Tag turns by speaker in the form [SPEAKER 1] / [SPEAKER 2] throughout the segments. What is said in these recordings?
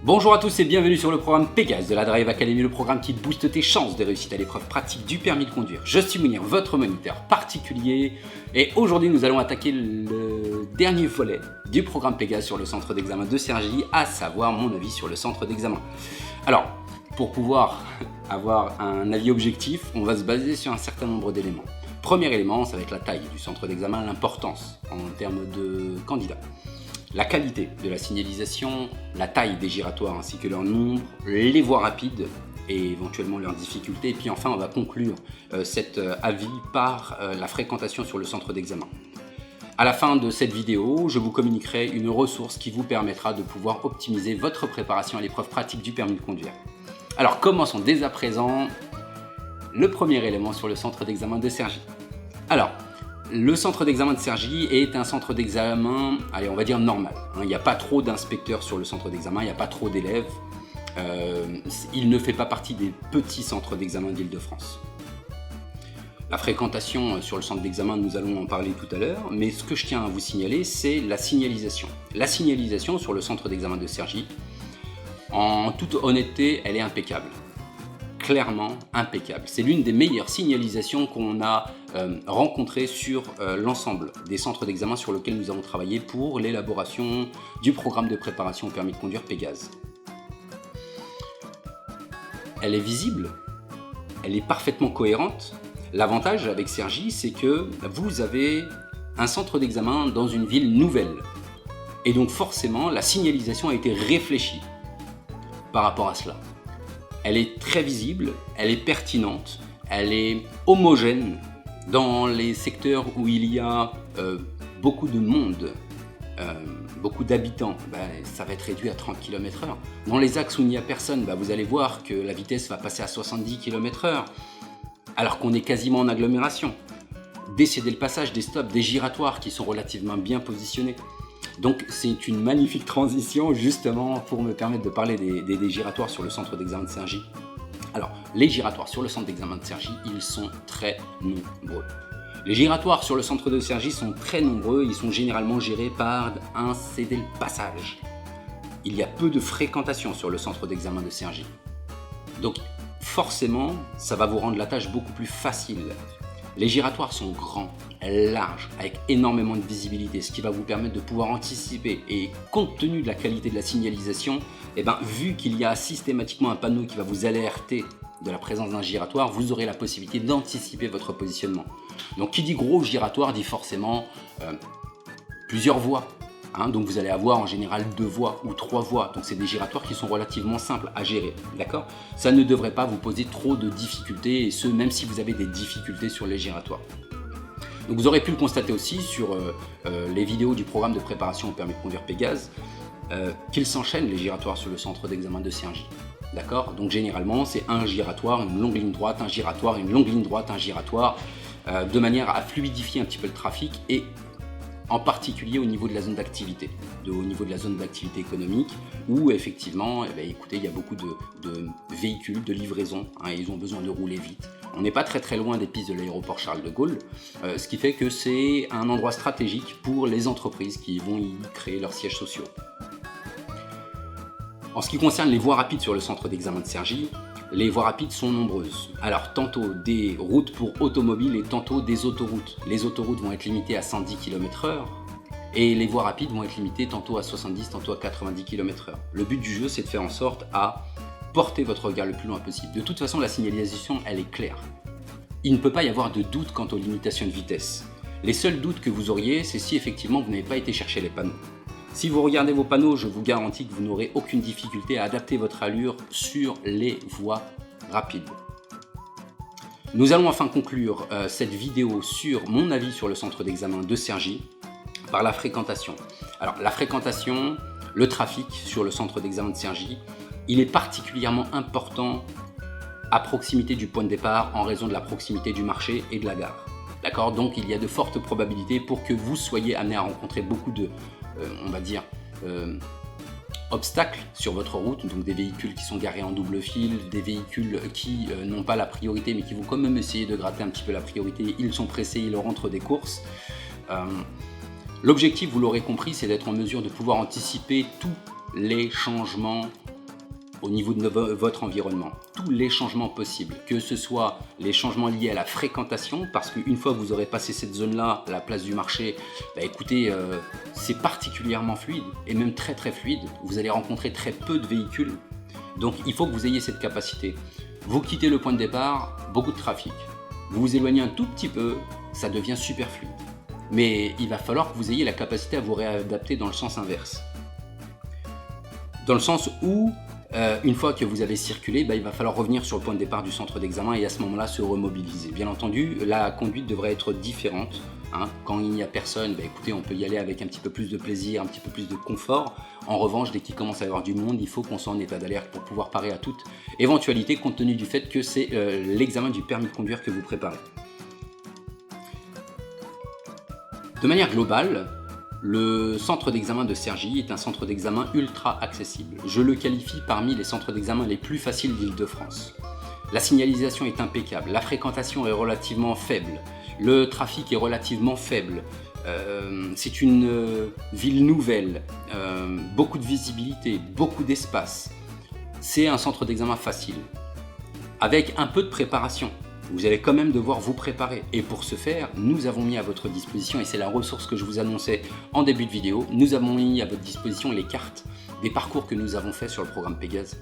[SPEAKER 1] Bonjour à tous et bienvenue sur le programme Pégase de la Drive Academy, le programme qui booste tes chances de réussite à l'épreuve pratique du permis de conduire. Je suis Mounir, votre moniteur particulier, et aujourd'hui nous allons attaquer le dernier volet du programme Pégase sur le centre d'examen de Cergy, à savoir mon avis sur le centre d'examen. Alors, pour pouvoir avoir un avis objectif, on va se baser sur un certain nombre d'éléments. Premier élément, ça va être la taille du centre d'examen, l'importance en termes de candidats. La qualité de la signalisation, la taille des giratoires ainsi que leur nombre, les voies rapides et éventuellement leurs difficultés. Et puis enfin, on va conclure cet avis par la fréquentation sur le centre d'examen. À la fin de cette vidéo, je vous communiquerai une ressource qui vous permettra de pouvoir optimiser votre préparation à l'épreuve pratique du permis de conduire. Alors commençons dès à présent le premier élément sur le centre d'examen de Cergy. Alors, le centre d'examen de Cergy est un centre d'examen, allez, on va dire normal. Il n'y a pas trop d'inspecteurs sur le centre d'examen, il n'y a pas trop d'élèves. Il ne fait pas partie des petits centres d'examen d'Île-de-France. La fréquentation sur le centre d'examen, nous allons en parler tout à l'heure, mais ce que je tiens à vous signaler, c'est la signalisation. La signalisation sur le centre d'examen de Cergy, en toute honnêteté, elle est impeccable. Clairement impeccable. C'est l'une des meilleures signalisations qu'on a rencontrées sur l'ensemble des centres d'examen sur lesquels nous avons travaillé pour l'élaboration du programme de préparation au permis de conduire Pégase. Elle est visible, elle est parfaitement cohérente. L'avantage avec Cergy, c'est que vous avez un centre d'examen dans une ville nouvelle. Et donc forcément, la signalisation a été réfléchie par rapport à cela. Elle est très visible, elle est pertinente, elle est homogène dans les secteurs où il y a beaucoup de monde, beaucoup d'habitants, ça va être réduit à 30 km/h. Dans les axes où il n'y a personne, vous allez voir que la vitesse va passer à 70 km/h, alors qu'on est quasiment en agglomération. Décéder le passage, des stops, des giratoires qui sont relativement bien positionnés. Donc c'est une magnifique transition justement pour me permettre de parler des giratoires sur le centre d'examen de Cergy. Alors les giratoires sur le centre d'examen de Cergy, ils sont très nombreux. Les giratoires sur le centre de Cergy sont très nombreux, ils sont généralement gérés par un céder le passage. Il y a peu de fréquentation sur le centre d'examen de Cergy. Donc forcément, ça va vous rendre la tâche beaucoup plus facile. Les giratoires sont grands, larges, avec énormément de visibilité, ce qui va vous permettre de pouvoir anticiper. Et compte tenu de la qualité de la signalisation, vu qu'il y a systématiquement un panneau qui va vous alerter de la présence d'un giratoire, vous aurez la possibilité d'anticiper votre positionnement. Donc qui dit gros giratoire dit forcément plusieurs voies. Donc vous allez avoir en général 2 voies ou 3 voies. Donc c'est des giratoires qui sont relativement simples à gérer. D'accord ? Ça ne devrait pas vous poser trop de difficultés, et ce même si vous avez des difficultés sur les giratoires. Donc vous aurez pu le constater aussi sur les vidéos du programme de préparation au permis de conduire Pégase, qu'ils s'enchaînent les giratoires sur le centre d'examen de Cergy. D'accord ? Donc généralement c'est un giratoire, une longue ligne droite, un giratoire, une longue ligne droite, un giratoire, de manière à fluidifier un petit peu le trafic, et en particulier au niveau de la zone d'activité, au niveau de la zone d'activité économique, où effectivement, écoutez, il y a beaucoup de véhicules, de livraison, ils ont besoin de rouler vite. On n'est pas très loin des pistes de l'aéroport Charles de Gaulle, ce qui fait que c'est un endroit stratégique pour les entreprises qui vont y créer leurs sièges sociaux. En ce qui concerne les voies rapides sur le centre d'examen de Cergy, les voies rapides sont nombreuses. Alors tantôt des routes pour automobiles et tantôt des autoroutes. Les autoroutes vont être limitées à 110 km/h et les voies rapides vont être limitées tantôt à 70, tantôt à 90 km/h. Le but du jeu, c'est de faire en sorte à porter votre regard le plus loin possible. De toute façon, la signalisation, elle est claire. Il ne peut pas y avoir de doute quant aux limitations de vitesse. Les seuls doutes que vous auriez, c'est si effectivement vous n'avez pas été chercher les panneaux. Si vous regardez vos panneaux, je vous garantis que vous n'aurez aucune difficulté à adapter votre allure sur les voies rapides. Nous allons enfin conclure cette vidéo sur mon avis sur le centre d'examen de Cergy par la fréquentation. Alors la fréquentation, le trafic sur le centre d'examen de Cergy, il est particulièrement important à proximité du point de départ en raison de la proximité du marché et de la gare. D'accord ? Donc il y a de fortes probabilités pour que vous soyez amené à rencontrer beaucoup de obstacles sur votre route, donc des véhicules qui sont garés en double fil, des véhicules qui n'ont pas la priorité mais qui vont quand même essayer de gratter un petit peu la priorité, ils sont pressés, ils rentrent des courses. L'objectif, vous l'aurez compris, c'est d'être en mesure de pouvoir anticiper tous les changements au niveau de votre environnement, tous les changements possibles, que ce soit les changements liés à la fréquentation, parce qu'une fois que vous aurez passé cette zone-là, la place du marché, bah écoutez, c'est particulièrement fluide, et même très très fluide. Vous allez rencontrer très peu de véhicules, donc il faut que vous ayez cette capacité. Vous quittez le point de départ, beaucoup de trafic. Vous vous éloignez un tout petit peu, ça devient super fluide. Mais il va falloir que vous ayez la capacité à vous réadapter dans le sens inverse. Dans le sens où, une fois que vous avez circulé, il va falloir revenir sur le point de départ du centre d'examen et à ce moment-là se remobiliser. Bien entendu, la conduite devrait être différente. Quand il n'y a personne, écoutez, on peut y aller avec un petit peu plus de plaisir, un petit peu plus de confort. En revanche, dès qu'il commence à y avoir du monde, il faut qu'on soit en état d'alerte pour pouvoir parer à toute éventualité, compte tenu du fait que c'est l'examen du permis de conduire que vous préparez. De manière globale, le centre d'examen de Cergy est un centre d'examen ultra accessible. Je le qualifie parmi les centres d'examen les plus faciles d'Île-de-France. La signalisation est impeccable, la fréquentation est relativement faible, le trafic est relativement faible. C'est une ville nouvelle, beaucoup de visibilité, beaucoup d'espace. C'est un centre d'examen facile, avec un peu de préparation. Vous allez quand même devoir vous préparer. Et pour ce faire, nous avons mis à votre disposition, et c'est la ressource que je vous annonçais en début de vidéo, nous avons mis à votre disposition les cartes des parcours que nous avons fait sur le programme Pégase,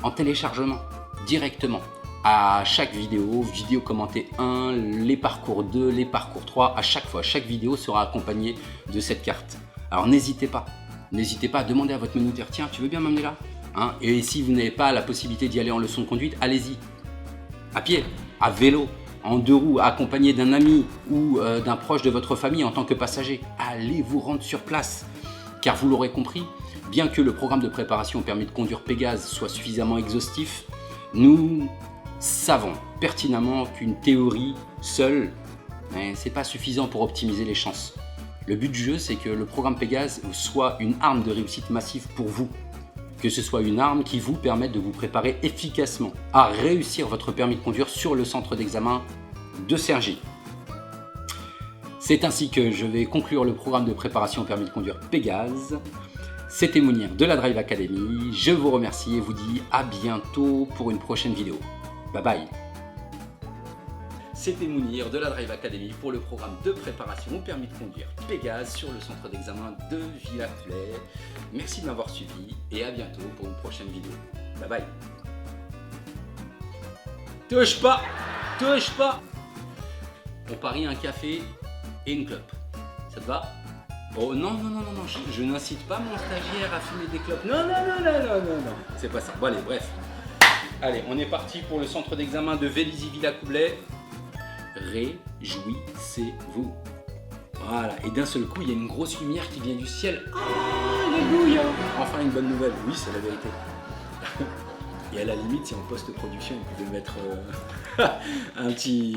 [SPEAKER 1] en téléchargement, directement. À chaque vidéo commentée 1, les parcours 2, les parcours 3, à chaque fois, chaque vidéo sera accompagnée de cette carte. Alors n'hésitez pas à demander à votre moniteur, tiens, tu veux bien m'amener là ? Et si vous n'avez pas la possibilité d'y aller en leçon de conduite, allez-y, à pied, à vélo, en 2 roues, accompagné d'un ami ou d'un proche de votre famille en tant que passager. Allez vous rendre sur place, car vous l'aurez compris, bien que le programme de préparation au permis de conduire Pégase soit suffisamment exhaustif, nous savons pertinemment qu'une théorie seule, c'est pas suffisant pour optimiser les chances. Le but du jeu, c'est que le programme Pégase soit une arme de réussite massive pour vous. Que ce soit une arme qui vous permette de vous préparer efficacement à réussir votre permis de conduire sur le centre d'examen de Cergy. C'est ainsi que je vais conclure le programme de préparation au permis de conduire Pégase. C'était Mounir de la Drive Academy. Je vous remercie et vous dis à bientôt pour une prochaine vidéo. Bye bye. C'était Mounir de la Drive Academy pour le programme de préparation au permis de conduire Pégase sur le centre d'examen de Villacoublay. Merci de m'avoir suivi et à bientôt pour une prochaine vidéo. Bye bye. Touche pas, touche pas. On parie un café et une clope. Ça te va? Oh non, je n'incite pas mon stagiaire à fumer des clopes. Non. C'est pas ça. Bon allez, bref. Allez, on est parti pour le centre d'examen de Vélizy-Villacoublay. Réjouissez-vous. Voilà, et d'un seul coup, il y a une grosse lumière qui vient du ciel. Alléluia! Enfin, une bonne nouvelle. Oui, c'est la vérité. Et à la limite, si en post-production, on pouvait mettre un petit...